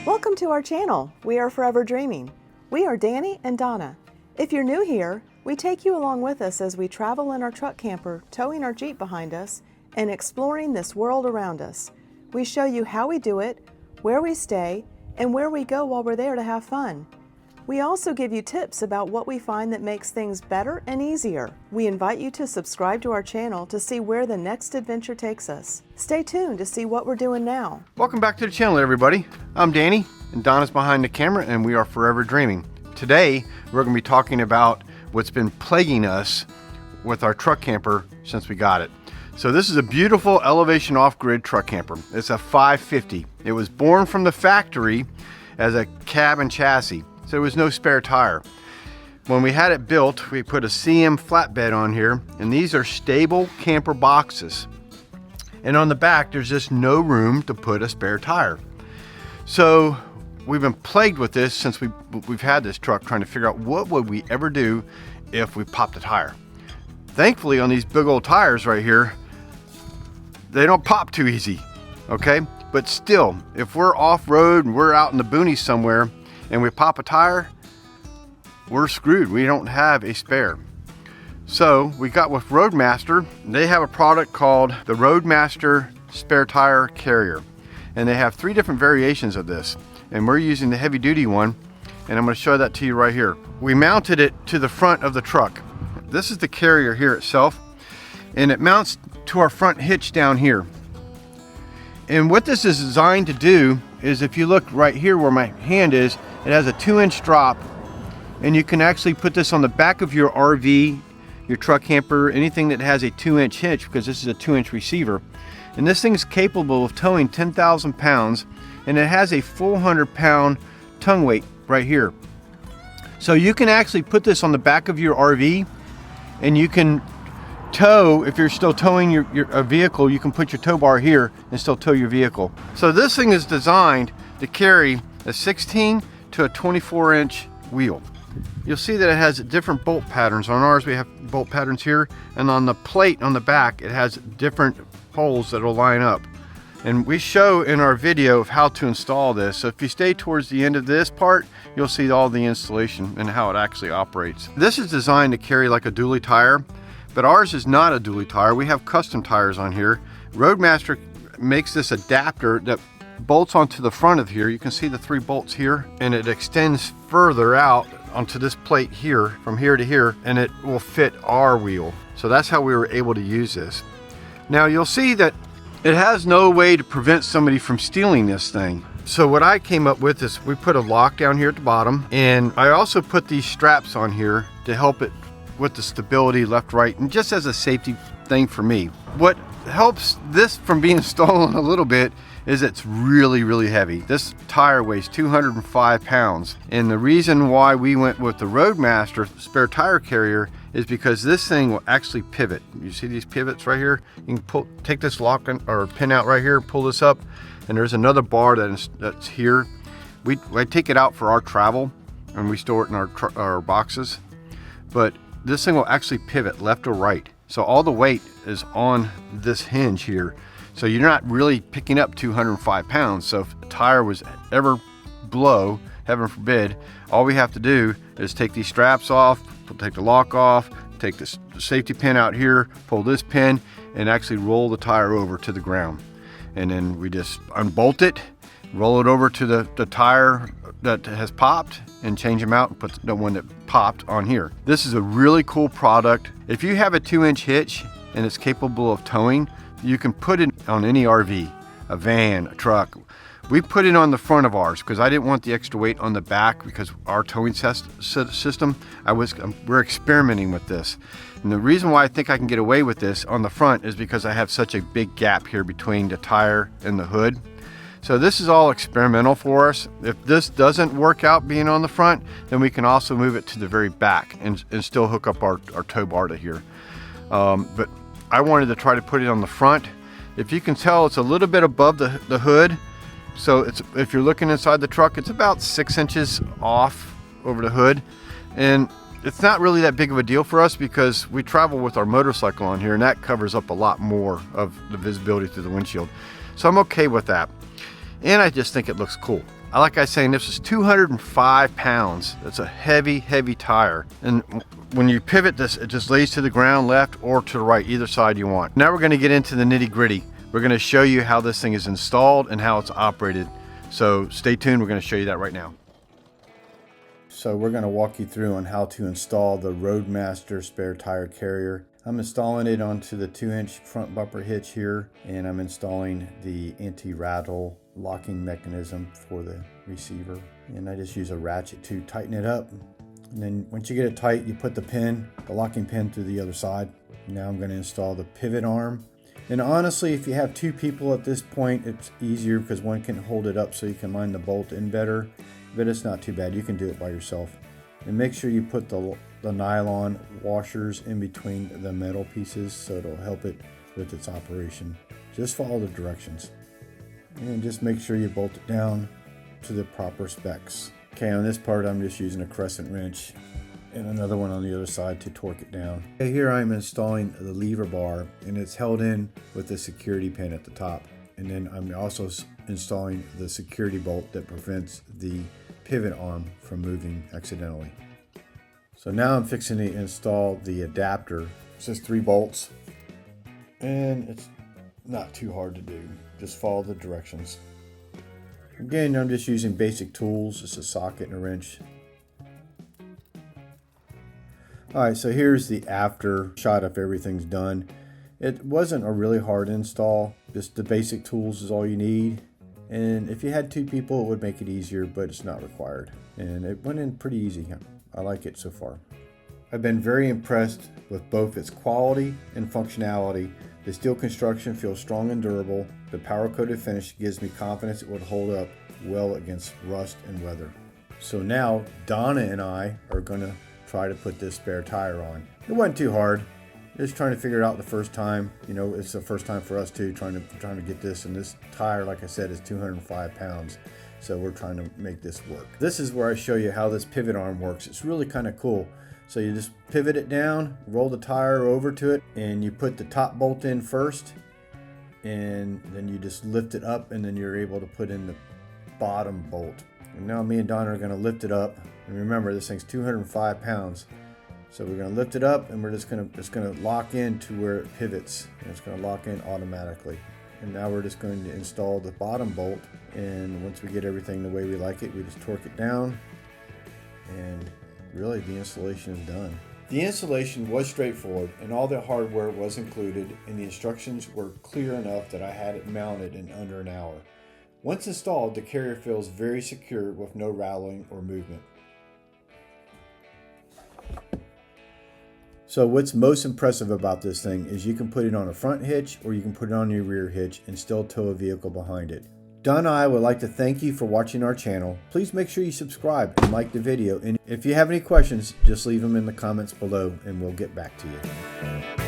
Welcome to our channel, We Are Forever Dreaming. We are Danny and Donna. If you're new here, we take you along with us as we travel in our truck camper, towing our Jeep behind us, and exploring this world around us. We show you how we do it, where we stay, and where we go while we're there to have fun. We also give you tips about what we find that makes things better and easier. We invite you to subscribe to our channel to see where the next adventure takes us. Stay tuned to see what we're doing now. Welcome back to the channel, everybody. I'm Danny, and Donna's behind the camera, and we are forever dreaming. Today, we're going to be talking about what's been plaguing us with our truck camper since we got it. So this is a beautiful elevation off-grid truck camper. It's a 550. It was born from the factory as a cab and chassis. So there was no spare tire. When we had it built, we put a CM flatbed on here, and these are stable camper boxes. And on the back, there's just no room to put a spare tire. So we've been plagued with this since we've had this truck, trying to figure out what would we ever do if we popped a tire. Thankfully, on these big old tires right here, they don't pop too easy, okay? But still, if we're off-road and we're out in the boonies somewhere, and we pop a tire, we're screwed. We don't have a spare. So we got with Roadmaster. They have a product called the Roadmaster Spare Tire Carrier. And they have 3 different variations of this. And we're using the heavy duty one. And I'm gonna show that to you right here. We mounted it to the front of the truck. This is the carrier here itself. And it mounts to our front hitch down here. And what this is designed to do is, if you look right here where my hand is, it has a 2-inch drop, and you can actually put this on the back of your RV, your truck camper, anything that has a 2-inch hitch, because this is a 2-inch receiver. And this thing is capable of towing 10,000 pounds, and it has a 400-pound tongue weight right here. So you can actually put this on the back of your RV, and you can tow. If you're still towing a vehicle, you can put your tow bar here and still tow your vehicle. So this thing is designed to carry a 16 to a 24-inch wheel. You'll see that it has different bolt patterns. On ours, we have bolt patterns here, and on the plate on the back, it has different holes that will line up. And we show in our video of how to install this. So if you stay towards the end of this part, you'll see all the installation and how it actually operates. This is designed to carry like a dually tire, but ours is not a dually tire. We have custom tires on here. Roadmaster makes this adapter that bolts onto the front of here. You can see the 3 bolts here, and it extends further out onto this plate here, from here to here, and it will fit our wheel. So that's how we were able to use this. Now you'll see that it has no way to prevent somebody from stealing this thing. So what I came up with is we put a lock down here at the bottom, and I also put these straps on here to help it with the stability left, right, and just as a safety thing for me. What helps this from being stolen a little bit is it's really, really heavy. This tire weighs 205 pounds. And the reason why we went with the Roadmaster Spare Tire Carrier is because this thing will actually pivot. You see these pivots right here? You can take this lock or pin out right here, pull this up, and there's another bar that's here. I take it out for our travel, and we store it in our boxes. But this thing will actually pivot left or right. So all the weight is on this hinge here. So you're not really picking up 205 pounds. So if a tire was ever blow, heaven forbid, all we have to do is take these straps off, take the lock off, take this safety pin out here, pull this pin, and actually roll the tire over to the ground. And then we just unbolt it, roll it over to the tire that has popped, and change them out and put the one that popped on here. This is a really cool product. If you have a 2-inch hitch and it's capable of towing, you can put it on any RV, a van, a truck. We put it on the front of ours because I didn't want the extra weight on the back, because our towing system, we're experimenting with this. And the reason why I think I can get away with this on the front is because I have such a big gap here between the tire and the hood. So this is all experimental for us. If this doesn't work out being on the front, then we can also move it to the very back and still hook up our tow bar to here. But I wanted to try to put it on the front. If you can tell, it's a little bit above the hood. So if you're looking inside the truck, it's about 6 inches off over the hood. And it's not really that big of a deal for us because we travel with our motorcycle on here, and that covers up a lot more of the visibility through the windshield. So I'm okay with that. And I just think it looks cool. I like I was saying, this is 205 pounds. That's a heavy, heavy tire. And when you pivot this, it just lays to the ground, left or to the right, either side you want. Now we're gonna get into the nitty gritty. We're gonna show you how this thing is installed and how it's operated. So stay tuned, we're gonna show you that right now. So we're gonna walk you through on how to install the Roadmaster Spare Tire Carrier. I'm installing it onto the 2-inch front bumper hitch here, and I'm installing the anti-rattle locking mechanism for the receiver. And I just use a ratchet to tighten it up. And then once you get it tight, you put the locking pin through the other side. Now I'm gonna install the pivot arm. And honestly, if you have 2 people at this point, it's easier because one can hold it up so you can line the bolt in better. But it's not too bad, you can do it by yourself. And make sure you put the nylon washers in between the metal pieces so it'll help it with its operation. Just follow the directions. And just make sure you bolt it down to the proper specs. Okay, on this part I'm just using a crescent wrench and another one on the other side to torque it down. Okay, here I'm installing the lever bar, and it's held in with the security pin at the top. And then I'm also installing the security bolt that prevents the pivot arm from moving accidentally. So now I'm fixing to install the adapter. It's just 3 bolts, and it's not too hard to do. Just follow the directions. Again, I'm just using basic tools, just a socket and a wrench. Alright, so here's the after shot if everything's done. It wasn't a really hard install, just the basic tools is all you need. And if you had 2 people, it would make it easier, but it's not required. And it went in pretty easy. I like it so far. I've been very impressed with both its quality and functionality. The steel construction feels strong and durable. The powder-coated finish gives me confidence it would hold up well against rust and weather. So now Donna and I are going to try to put this spare tire on. It wasn't too hard. Just trying to figure it out the first time. You know, it's the first time for us too, trying to get this. And this tire, like I said, is 205 pounds. So we're trying to make this work. This is where I show you how this pivot arm works. It's really kind of cool. So you just pivot it down, roll the tire over to it, and you put the top bolt in first, and then you just lift it up, and then you're able to put in the bottom bolt. And now me and Donna are going to lift it up. And remember, this thing's 205 pounds. So we're going to lift it up, and we're just going to lock in to where it pivots. And it's going to lock in automatically. And now we're just going to install the bottom bolt. And once we get everything the way we like it, we just torque it down. And really, the installation is done. The installation was straightforward, and all the hardware was included, and the instructions were clear enough that I had it mounted in under an hour. Once installed, the carrier feels very secure with no rattling or movement. So what's most impressive about this thing is you can put it on a front hitch or you can put it on your rear hitch and still tow a vehicle behind it. Don and I would like to thank you for watching our channel. Please make sure you subscribe and like the video. And if you have any questions, just leave them in the comments below and we'll get back to you.